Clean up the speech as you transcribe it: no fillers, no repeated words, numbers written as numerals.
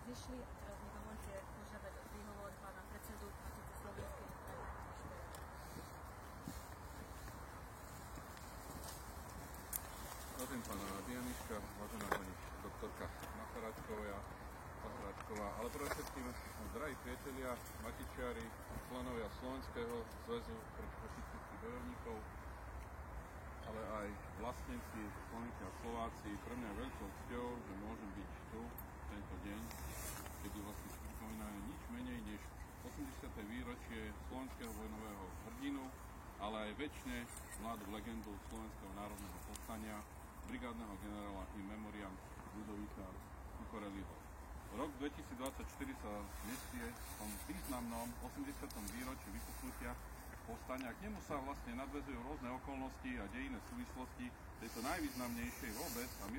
zišli a teraz mi dovolte požiadať o príhovor pána predsedu Matice Slovenskej národnej. Vážený pán Dianička, vážená pani doktorka Macharáčková, ale pre všetkým drahí priatelia, matičiari, členovia Slovenského zväzu protifašistických bojovníkov, ale aj vlastníci, Slovenci a Slováci, pre mňa je veľkou cťou, že môžem byť tu tento deň, kedy vlastne si pripomínajú nič menej než 80. výročie slovenského vojnového hrdinu, ale aj večne mladú legendu Slovenského národného povstania, brigádneho generála in memoriam Ľudovíka Kukoreliho. Rok 2024 sa nesie v tom významnom 80. výročí vypuknutia povstania. K nemu sa vlastne nadväzujú rôzne okolnosti a dejinné súvislosti tejto najvýznamnejšej vôbec a my